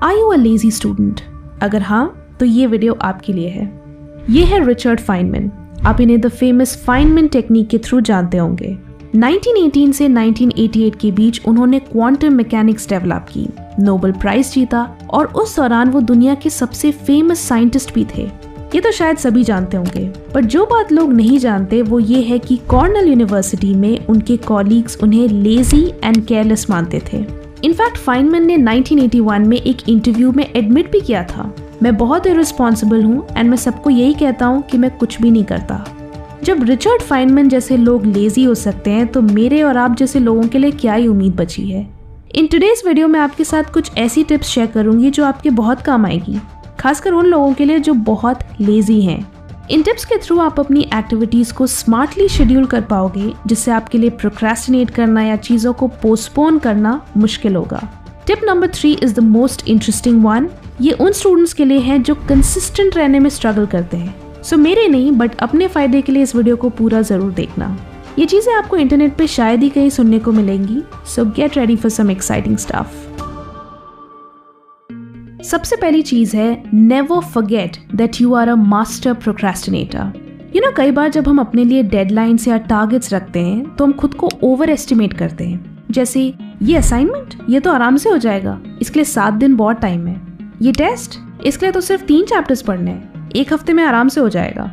Are you a lazy student? अगर हाँ तो ये वीडियो आपके लिए है। ये है रिचर्ड फाइनमैन। आप इन्हें द फेमस फाइनमैन टेक्निक के थ्रू जानते होंगे। 1918 से 1988 के बीच उन्होंने क्वांटम मैकेनिक्स डेवलप की, नोबेल प्राइज जीता और उस दौरान वो दुनिया के सबसे फेमस साइंटिस्ट भी थे। ये तो शायद सभी जानते होंगे, पर जो बात लोग नहीं जानते वो ये है कि कॉर्नेल यूनिवर्सिटी में उनके कॉलीग्स उन्हें लेजी एंड केयरलेस मानते थे। इनफैक्ट फाइनमैन ने 1981 में एक इंटरव्यू में एडमिट भी किया था, मैं बहुत इररिस्पॉन्सिबल हूँ एंड मैं सबको यही कहता हूँ कि मैं कुछ भी नहीं करता। जब रिचर्ड फाइनमैन जैसे लोग लेजी हो सकते हैं तो मेरे और आप जैसे लोगों के लिए क्या ही उम्मीद बची है। इन टुडेज वीडियो में आपके साथ कुछ ऐसी टिप्स शेयर करूंगी जो आपके बहुत काम आएगी, खासकर उन लोगों के लिए जो बहुत लेजी हैं। इन टिप्स के थ्रू आप अपनी एक्टिविटीज को स्मार्टली शेड्यूल कर पाओगे, जिससे आपके लिए प्रोक्रेस्टिनेट करना या चीजों को पोस्टपोन करना मुश्किल होगा। Tip number 3 is the most interesting one. ये उन स्टूडेंट्स के लिए है जो कंसिस्टेंट रहने में स्ट्रगल करते हैं। सो मेरे नहीं बट अपने फायदे के लिए इस वीडियो को पूरा जरूर देखना। ये चीजें आपको इंटरनेट पे शायद ही कहीं सुनने को मिलेंगी, so get ready for some exciting stuff. सबसे पहली चीज है, never forget that you are a master procrastinator. You know, कई बार जब हम अपने लिए डेडलाइंस या टारगेट्स रखते हैं तो हम खुद को ओवर एस्टिमेट करते हैं। जैसे ये असाइनमेंट, ये तो आराम से हो जाएगा, इसके लिए 7 दिन बहुत टाइम है। ये टेस्ट, इसके लिए तो सिर्फ 3 चैप्टर्स पढ़ने हैं, 1 हफ्ते में आराम से हो जाएगा।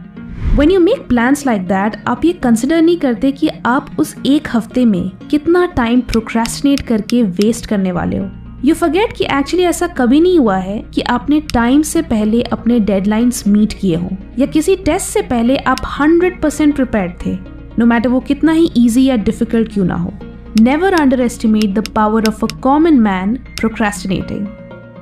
When you make plans like that, आप ये कंसिडर नहीं करते कि आप उस 1 हफ्ते में कितना टाइम प्रोक्रेस्टिनेट करके वेस्ट करने वाले हो। You forget कि एक्चुअली ऐसा कभी नहीं हुआ है कि आपने टाइम से पहले अपने डेडलाइंस मीट किए हों, या किसी टेस्ट से पहले आप 100% प्रिपेयर्ड थे, नो मैटर वो कितना ही ईजी या डिफिकल्ट क्यों ना हो। Never underestimate the power of a common man procrastinating.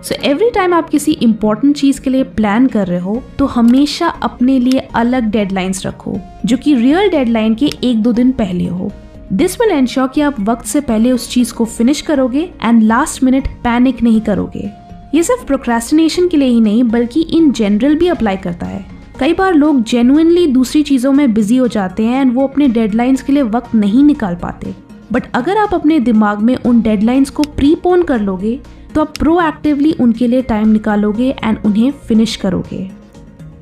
So every time आप किसी इंपॉर्टेंट चीज के लिए प्लान कर रहे हो तो हमेशा अपने लिए अलग डेडलाइंस रखो, जो कि रियल डेडलाइन के 1-2 दिन पहले हो। दिस विल एंश्योर कि आप वक्त से पहले उस चीज को फिनिश करोगे एंड लास्ट मिनट पैनिक नहीं करोगे। ये सिर्फ प्रोक्रेस्टिनेशन के लिए ही नहीं बल्कि इन जनरल भी अप्लाई करता है। कई बार लोग जेन्युइनली दूसरी चीजों में बिजी हो जाते हैं एंड वो अपने डेडलाइंस के लिए वक्त नहीं निकाल पाते, बट अगर आप अपने दिमाग में उन डेडलाइंस को प्रीपोन कर लोगे तो आप प्रोएक्टिवली उनके लिए टाइम निकालोगे एंड उन्हें फिनिश करोगे।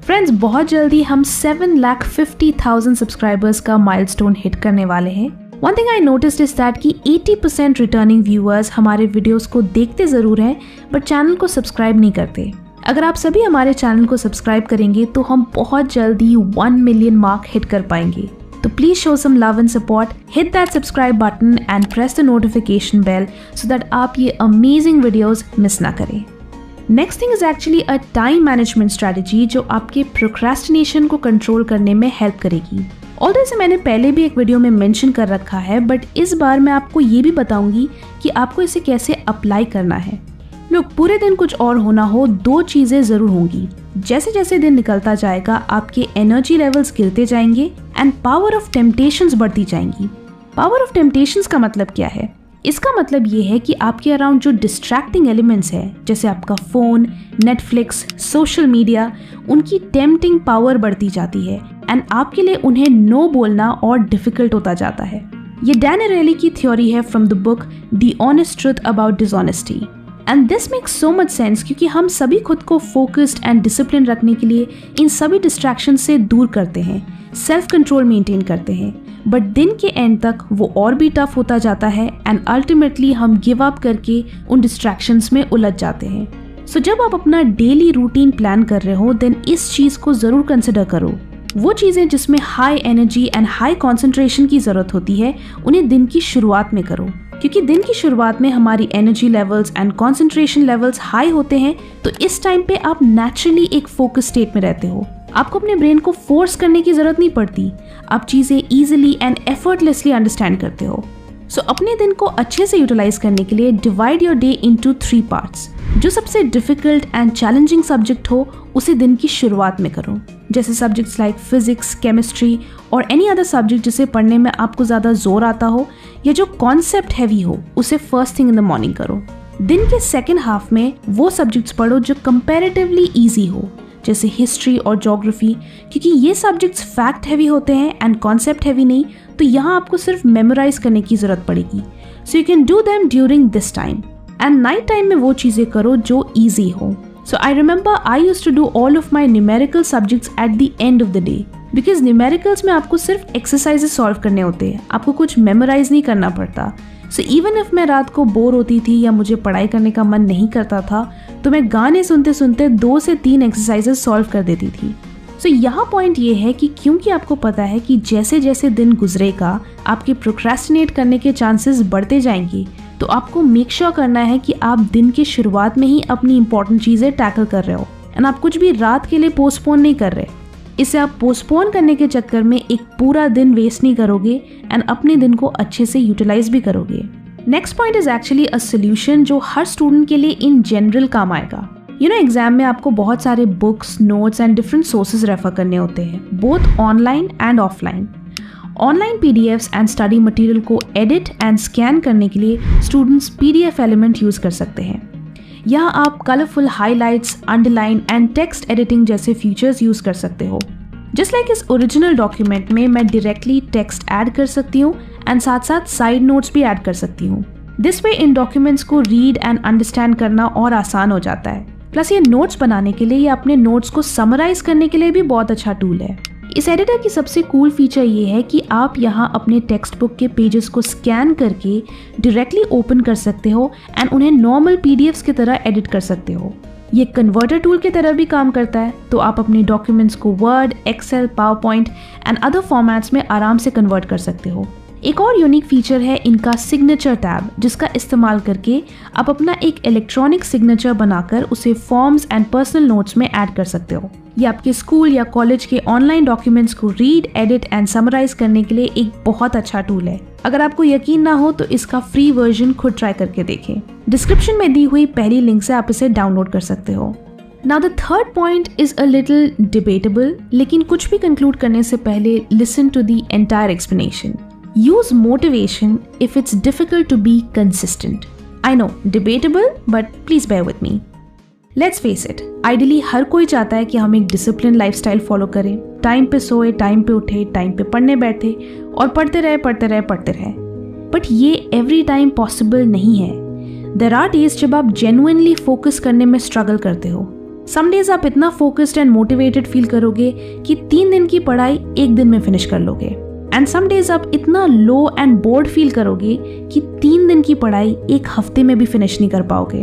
फ्रेंड्स, बहुत जल्दी हम 7,50,000 सब्सक्राइबर्स का माइलस्टोन हिट करने वाले हैं। One thing I noticed is that कि 80% रिटर्निंग व्यूअर्स हमारे वीडियोस को देखते जरूर हैं बट चैनल को सब्सक्राइब नहीं करते। अगर आप सभी हमारे चैनल को सब्सक्राइब करेंगे तो हम बहुत जल्दी 1 मिलियन मार्क हिट कर पाएंगे। तो please show some love and support, hit that subscribe button and press the notification bell so that आप ये amazing videos miss ना करें। Next thing is actually a time management strategy जो आपके procrastination को control करने में help करेगी। Although इसे मैंने पहले भी एक वीडियो में mention कर रखा है, but इस बार मैं आपको ये भी बताऊंगी कि आपको इसे कैसे apply करना है। लोग पूरे दिन कुछ और होना हो, 2 चीजें जरूर होंगी। जैसे जैसे दिन निकलता जाएगा आपके एनर्जी लेवल्स गिरते जाएंगे एंड पावर ऑफ टेम्पटेशंस बढ़ती जाएंगी। पावर ऑफ टेम्पटेशंस का मतलब क्या है? इसका मतलब ये है कि आपके अराउंड जो डिस्ट्रैक्टिंग एलिमेंट्स है, जैसे आपका फोन, नेटफ्लिक्स, सोशल मीडिया, उनकी टेम्पटिंग पावर बढ़ती जाती है एंड आपके लिए उन्हें नो बोलना और डिफिकल्ट होता जाता है। ये डैन एरेली की थ्योरी है from the book the honest truth about dishonesty. And this makes so much sense क्योंकि हम सभी खुद को फोकस्ड एंड डिसिप्लिन रखने के लिए इन सभी डिस्ट्रैक्शन से दूर करते हैं, सेल्फ कंट्रोल मेंटेन करते हैं, बट दिन के एंड तक वो और भी टफ होता जाता है एंड अल्टीमेटली हम गिव अप करके उन डिस्ट्रैक्शंस में उलझ जाते हैं। सो जब आप अपना डेली रूटीन प्लान कर रहे हो देन इस चीज को जरूर कंसिडर करो। वो चीजें जिसमें high energy and high concentration की जरूरत होती है उन्हें दिन की शुरुआत में करो, क्योंकि दिन की शुरुआत में हमारी energy levels and concentration levels high होते हैं, तो इस टाइम पे आप नेचुरली एक फोकस स्टेट में रहते हो। आपको अपने ब्रेन को फोर्स करने की जरूरत नहीं पड़ती, आप चीजें इजीली एंड एफर्टलेसली अंडरस्टैंड करते हो। सो अपने दिन को अच्छे से यूटिलाइज करने के लिए divide your day into 3 parts. जो सबसे डिफिकल्ट एंड चैलेंजिंग सब्जेक्ट हो उसे दिन की शुरुआत में करो, जैसे सब्जेक्ट्स लाइक फिजिक्स, केमिस्ट्री और एनी अदर सब्जेक्ट जिसे पढ़ने में आपको ज़्यादा जोर आता हो या जो कॉन्सेप्ट हैवी हो उसे first thing in the morning करो। दिन के सेकेंड हाफ में वो सब्जेक्ट्स पढ़ो जो कंपैरेटिवली ईजी हो, जैसे हिस्ट्री और ज्योग्राफी, क्योंकि ये सब्जेक्ट्स फैक्ट हैवी होते हैं एंड कॉन्सेप्ट हैवी नहीं, तो यहाँ आपको सिर्फ मेमोराइज करने की जरूरत पड़ेगी। So you can do them during this time. And night time में वो चीज़ें करो जो ईजी हो। So I remember I used to do all of my numerical subjects at the end of the day, because numericals में आपको सिर्फ exercises solve करने होते हैं, आपको कुछ मेमोराइज नहीं करना पड़ता। सो इवन इफ मैं रात को बोर होती थी या मुझे पढ़ाई करने का मन नहीं करता था, तो मैं गाने सुनते सुनते 2 से 3 एक्सरसाइजेस सॉल्व कर देती थी। सो यहाँ पॉइंट ये है कि क्योंकि आपको पता है कि जैसे जैसे दिन गुजरेगा आपके प्रोक्रेस्टिनेट करने के चांसेस बढ़ते जाएंगे, तो आपको मेक श्योर करना है कि आप दिन की शुरुआत में ही अपनी इंपॉर्टेंट चीज़ें टैकल कर रहे हो एंड आप कुछ भी रात के लिए पोस्टपोन नहीं कर रहे। इससे आप पोस्टपोन करने के चक्कर में एक पूरा दिन वेस्ट नहीं करोगे एंड अपने दिन को अच्छे से यूटिलाइज भी करोगे। Next point is actually a solution जो हर स्टूडेंट के लिए इन जनरल काम आएगा। एग्जाम में आपको बहुत सारे books, notes and different sources refer करने होते हैं, both online and offline. Online PDFs and study material को एडिट एंड स्कैन करने के लिए स्टूडेंट्स पीडीएफ एलिमेंट यूज कर सकते हैं। यहाँ आप colourful highlights, underline and text editing जैसे फीचर्स यूज कर सकते हो। जस्ट लाइक इस ओरिजिनल डॉक्यूमेंट में मैं डायरेक्टली टेक्स्ट ऐड कर सकती हूँ एंड साथ साथ साइड नोट्स भी ऐड कर सकती हूँ। दिस वे इन डॉक्यूमेंट्स को रीड एंड अंडरस्टैंड करना और आसान हो जाता है। प्लस ये नोट्स बनाने के लिए या अपने नोट्स को समराइज करने के लिए भी बहुत अच्छा टूल है। इस एडिटर की सबसे कूल फीचर ये है कि आप यहाँ अपने टेक्स्ट बुक के पेजेस को स्कैन करके डायरेक्टली ओपन कर सकते हो एंड उन्हें नॉर्मल पीडीएफ्स की तरह एडिट कर सकते हो। ये कन्वर्टर टूल की तरह भी काम करता है, तो आप अपने डॉक्यूमेंट्स को word, excel, PowerPoint and other formats में आराम से कन्वर्ट कर सकते हो। एक और यूनिक फीचर है इनका सिग्नेचर टैब, जिसका इस्तेमाल करके आप अपना एक इलेक्ट्रॉनिक सिग्नेचर बनाकर उसे फॉर्म्स एंड पर्सनल नोट्स में ऐड कर सकते हो। ये आपके स्कूल या कॉलेज के ऑनलाइन डॉक्यूमेंट्स को रीड, एडिट एंड समराइज करने के लिए एक बहुत अच्छा टूल है। अगर आपको यकीन ना हो तो इसका फ्री वर्जन खुद ट्राई करके देखें। डिस्क्रिप्शन में दी हुई पहली लिंक से आप इसे डाउनलोड कर सकते हो। Now the third point is a little debatable, लेकिन कुछ भी कंक्लूड करने से पहले listen to the entire explanation. Use motivation if it's difficult to be consistent. I know, debatable, but please bear with me. Let's face it, ideally हर कोई चाहता है कि हम एक disciplined lifestyle follow करें, टाइम पे सोए, टाइम पे उठे, टाइम पे पढ़ने बैठे और पढ़ते रहे। But ये every time possible नहीं है। There are days जब आप genuinely focus करने में struggle करते हो। Some days आप इतना focused and motivated feel करोगे कि 3 दिन की पढ़ाई 1 दिन में finish कर लोगे। एंड सम डेज आप इतना लो एंड बोर्ड फील करोगे कि 3 दिन की पढ़ाई 1 हफ्ते में भी फिनिश नहीं कर पाओगे।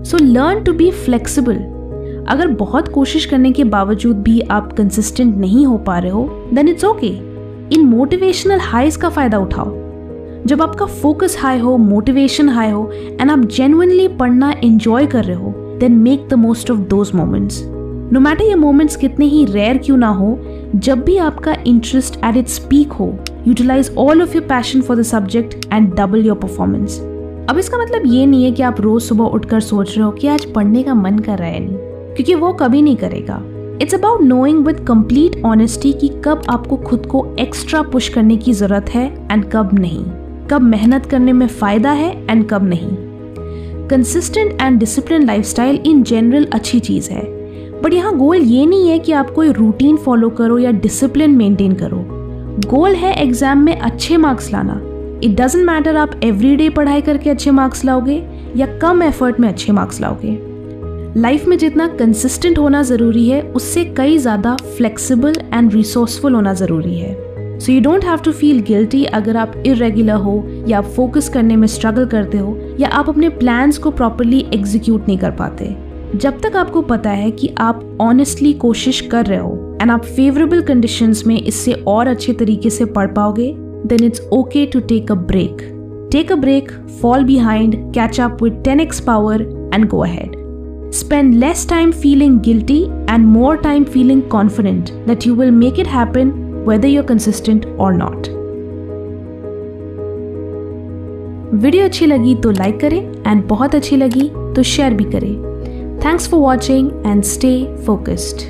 So learn to be flexible. अगर बहुत कोशिश करने के बावजूद भी आप कंसिस्टेंट नहीं हो पा रहे हो, देन इट्स ओके। इन मोटिवेशनल हाइज का फायदा उठाओ। जब आपका फोकस हाई हो, मोटिवेशन हाई हो एंड आप जेन्युइनली पढ़ना एंजॉय कर रहे हो, then make the most of those moments. No matter ये मोमेंट्स कितने ही रेयर क्यों ना हो, जब भी आपका इंटरेस्ट एट इट्स पीक हो, utilise all of your passion for the subject and double your performance. अब इसका मतलब ये नहीं है कि आप रोज सुबह उठकर सोच रहे हो कि आज पढ़ने का मन कर रहा है नहीं, क्योंकि वो कभी नहीं करेगा। It's about knowing with complete honesty कि कब आपको खुद को एक्स्ट्रा पुश करने की जरूरत है एंड कब नहीं, कब मेहनत करने में फायदा है एंड कब नहीं। Consistent and discipline lifestyle in general अच्छी चीज है, बट यहाँ गोल ये नहीं है कि आप कोई रूटीन फॉलो करो या डिसिप्लिन मेंटेन करो। गोल है एग्जाम में अच्छे मार्क्स लाना। इट डजंट मैटर आप एवरीडे पढ़ाई करके अच्छे मार्क्स लाओगे या कम एफर्ट में अच्छे मार्क्स लाओगे। लाइफ में जितना कंसिस्टेंट होना ज़रूरी है, उससे कई ज़्यादा फ्लेक्सिबल एंड रिसोर्सफुल होना ज़रूरी है। So you don't have to feel guilty अगर आप इरेगुलर हो या आप फोकस करने में स्ट्रगल करते हो या आप अपने प्लान्स को प्रॉपरली एग्जीक्यूट नहीं कर पाते। जब तक आपको पता है कि आप ऑनेस्टली कोशिश कर रहे हो एंड आप फेवरेबल कंडीशंस में इससे और अच्छे तरीके से पढ़ पाओगे, then it's okay to take a break. Take a break, fall behind, catch up with 10x power and go ahead. Spend less time feeling guilty and more time feeling confident that you will make it happen whether you're consistent or not. Video अच्छी लगी तो like करें and बहुत अच्छी लगी तो share भी करें। Thanks for watching and stay focused.